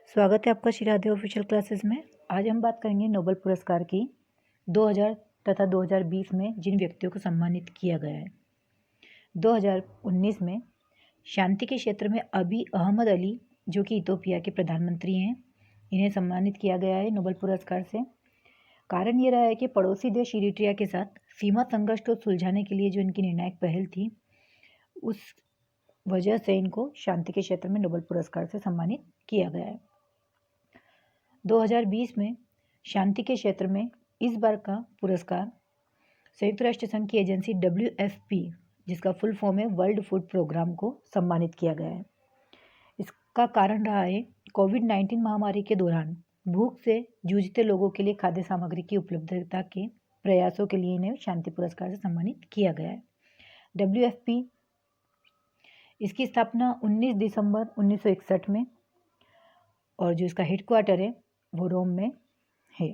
स्वागत है आपका श्री ऑफिशियल क्लासेस में। आज हम बात करेंगे नोबेल पुरस्कार की 2000 तथा 2020 में जिन व्यक्तियों को सम्मानित किया गया है। 2019 में शांति के क्षेत्र में अबी अहमद अली, जो कि इथोपिया के प्रधानमंत्री हैं, इन्हें सम्मानित किया गया है नोबेल पुरस्कार से। कारण ये रहा है कि पड़ोसी देश इरिट्रिया के साथ सीमा संघर्ष को सुलझाने के लिए जो इनकी निर्णायक पहल थी, उस वजह से इनको शांति के क्षेत्र में नोबेल पुरस्कार से सम्मानित किया गया है। 2020 में शांति के क्षेत्र में इस बार का पुरस्कार संयुक्त राष्ट्र संघ की एजेंसी WFP, जिसका फुल फॉर्म है वर्ल्ड फूड प्रोग्राम, को सम्मानित किया गया है। इसका कारण रहा है कोविड-19 महामारी के दौरान भूख से जूझते लोगों के लिए खाद्य सामग्री की उपलब्धता के प्रयासों के लिए इन्हें शांति पुरस्कार से सम्मानित किया गया है। WFP इसकी स्थापना 19 दिसंबर 1961 में, और जो इसका हेडक्वार्टर है वो रोम में है।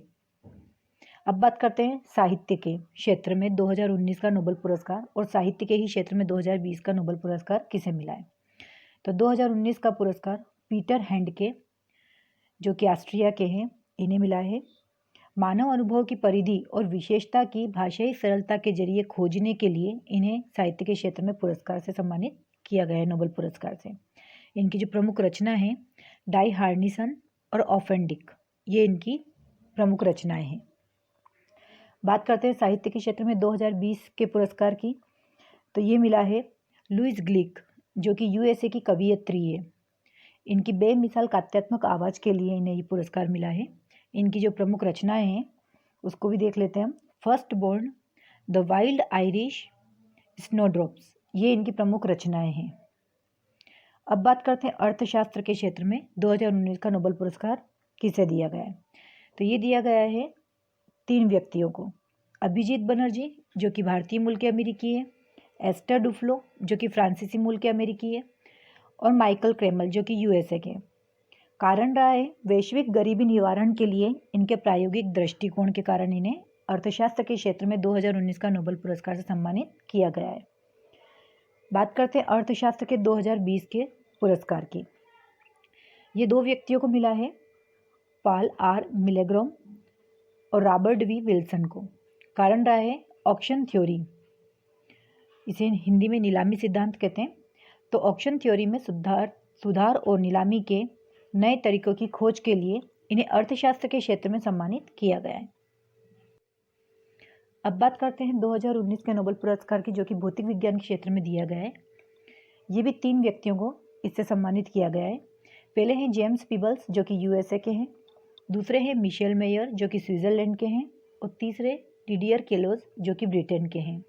अब बात करते हैं साहित्य के क्षेत्र में 2019 का नोबेल पुरस्कार और साहित्य के ही क्षेत्र में 2020 का नोबेल पुरस्कार किसे मिला है। तो 2019 का पुरस्कार पीटर हैंडके, जो कि ऑस्ट्रिया के हैं, इन्हें मिला है। मानव अनुभव की परिधि और विशेषता की भाषाई सरलता के जरिए खोजने के लिए इन्हें साहित्य के क्षेत्र में पुरस्कार से सम्मानित किया गया है नोबेल पुरस्कार से। इनकी जो प्रमुख रचना है डाई हार्निसन और ऑफेंडिक, ये इनकी प्रमुख रचनाएं हैं। बात करते हैं साहित्य के क्षेत्र में 2020 के पुरस्कार की, तो ये मिला है लुइस ग्लिक, जो कि USA की कवयित्री है। इनकी बेमिसाल काव्यात्मक आवाज़ के लिए इन्हें ये पुरस्कार मिला है। इनकी जो प्रमुख रचनाएं हैं उसको भी देख लेते हैं हम। First born, the wild Irish snowdrops, ये इनकी प्रमुख रचनाएं हैं। अब बात करते हैं अर्थशास्त्र के क्षेत्र में 2019 का नोबेल पुरस्कार किसे दिया गया है। तो ये दिया गया है 3 व्यक्तियों को। अभिजीत बनर्जी, जो कि भारतीय मूल के अमेरिकी है, एस्टर डुफ्लो, जो कि फ्रांसीसी मूल के अमेरिकी है, और माइकल क्रेमल, जो कि USA के। कारण रहा है वैश्विक गरीबी निवारण के लिए इनके प्रायोगिक दृष्टिकोण के कारण इन्हें अर्थशास्त्र के क्षेत्र में 2019 का नोबेल पुरस्कार से सम्मानित किया गया है। बात करते हैं अर्थशास्त्र के 2020 के पुरस्कार की। ये 2 व्यक्तियों को मिला है, पॉल R. मिलेग्रोम और रॉबर्ट V. विल्सन को। कारण रहा है ऑक्शन थ्योरी, इसे हिंदी में नीलामी सिद्धांत कहते हैं। तो ऑक्शन थ्योरी में सुधार और नीलामी के नए तरीकों की खोज के लिए इन्हें अर्थशास्त्र के क्षेत्र में सम्मानित किया गया है। अब बात करते हैं 2019 के नोबेल पुरस्कार की, जो कि भौतिक विज्ञान के क्षेत्र में दिया गया है। ये भी 3 व्यक्तियों को इससे सम्मानित किया गया है। पहले हैं जेम्स पीबल्स, जो कि USA के हैं। दूसरे हैं मिशेल मेयर, जो कि स्विट्जरलैंड के हैं। और तीसरे डिडियर केलोज, जो कि ब्रिटेन के हैं।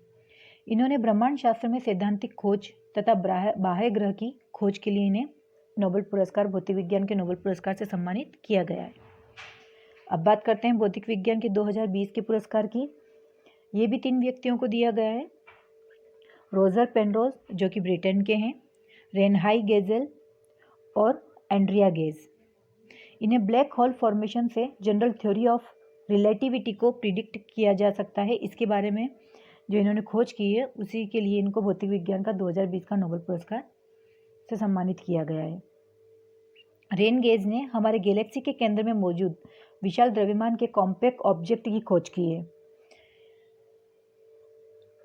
इन्होंने ब्रह्मांड शास्त्र में सैद्धांतिक खोज तथा बाह्य ग्रह की खोज के लिए इन्हें नोबेल पुरस्कार, भौतिक विज्ञान के नोबेल पुरस्कार से सम्मानित किया गया है। अब बात करते हैं भौतिक विज्ञान के 2020 के पुरस्कार की। ये भी 3 व्यक्तियों को दिया गया है। रोजर पेनरोज, जो कि ब्रिटेन के हैं, रेनहाई गेजेल और एंड्रिया गेज। इन्हें ब्लैक होल फॉर्मेशन से जनरल थ्योरी ऑफ रिलेटिविटी को प्रिडिक्ट किया जा सकता है, इसके बारे में जो इन्होंने खोज की है, उसी के लिए इनको भौतिक विज्ञान का 2020 का नोबेल पुरस्कार से सम्मानित किया गया है। रेन गेज ने हमारे गैलेक्सी के केंद्र में मौजूद विशाल द्रव्यमान के कॉम्पैक्ट ऑब्जेक्ट की खोज की है।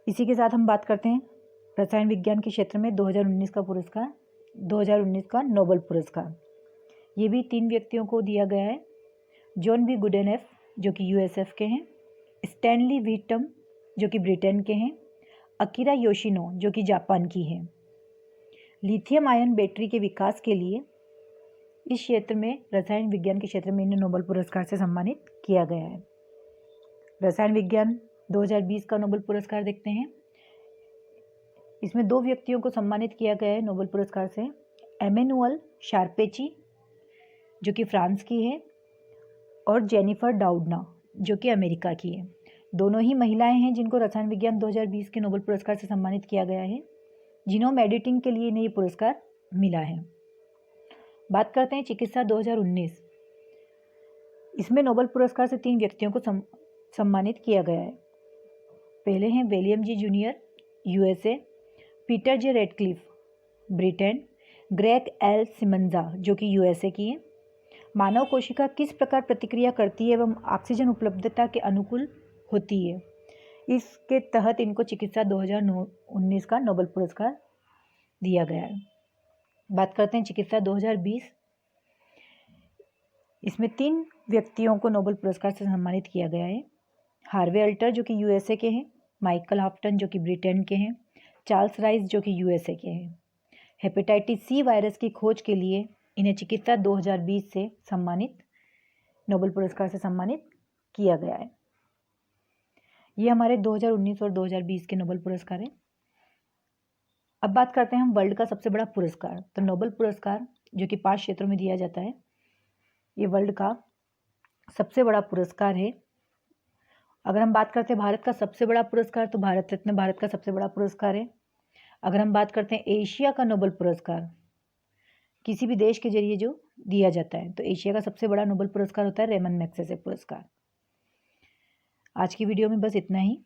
इसी के साथ हम बात करते हैं रसायन विज्ञान के क्षेत्र में 2019 का पुरस्कार, 2019 का नोबेल पुरस्कार। ये भी 3 व्यक्तियों को दिया गया है। जॉन बी गुडेनेफ, जो कि USF के हैं, स्टैनली व्हीटम, जो कि ब्रिटेन के हैं, अकीरा योशिनो, जो कि जापान की है। लिथियम आयन बैटरी के विकास के लिए इस क्षेत्र में, रसायन विज्ञान के क्षेत्र में, इन्हें नोबेल पुरस्कार से सम्मानित किया गया है। रसायन विज्ञान 2020 का नोबेल पुरस्कार देखते हैं। इसमें 2 व्यक्तियों को सम्मानित किया गया है नोबेल पुरस्कार से। एमेनुअल शार्पेची, जो कि फ्रांस की है, और जेनिफर डाउडना, जो कि अमेरिका की है। दोनों ही महिलाएं हैं जिनको रसायन विज्ञान 2020 के नोबेल पुरस्कार से सम्मानित किया गया है। जीनोम एडिटिंग के लिए इन्हें ये पुरस्कार मिला है। बात करते हैं चिकित्सा 2019। इसमें नोबेल पुरस्कार से 3 व्यक्तियों को सम्मानित किया गया है। पहले हैं William G junior, USA, Peter J Ratcliffe, Britain, Gregg L Semenza, जो कि USA की हैं, मानव कोशिका किस प्रकार प्रतिक्रिया करती है एवं ऑक्सीजन उपलब्धता के अनुकूल होती है। इसके तहत इनको चिकित्सा 2019 का नोबेल पुरस्कार दिया गया है। बात करते हैं चिकित्सा 2020। इसमें 3 व्यक्तियों को नोबेल पुरस्कार से सम्मानित किया गया है। हार्वे अल्टर जो कि यूएसए के हैं, माइकल हाफ्टन जो कि ब्रिटेन के हैं, चार्ल्स राइस जो कि यूएसए के हैं। हेपेटाइटिस सी वायरस की खोज के लिए इन्हें चिकित्सा 2020 से सम्मानित, नोबेल पुरस्कार से सम्मानित किया गया है। ये हमारे 2019 और 2020 के नोबेल पुरस्कार हैं। अब बात करते हैं हम वर्ल्ड का सबसे बड़ा पुरस्कार। तो नोबेल पुरस्कार जो कि 5 क्षेत्रों में दिया जाता है, ये वर्ल्ड का सबसे बड़ा पुरस्कार है। अगर हम बात करते हैं भारत का सबसे बड़ा पुरस्कार, तो भारत रत्न भारत का सबसे बड़ा पुरस्कार है। अगर हम बात करते हैं एशिया का नोबेल पुरस्कार, किसी भी देश के जरिए जो दिया जाता है, तो एशिया का सबसे बड़ा नोबेल पुरस्कार होता है रेमन मैग्सेसे पुरस्कार। आज की वीडियो में बस इतना ही।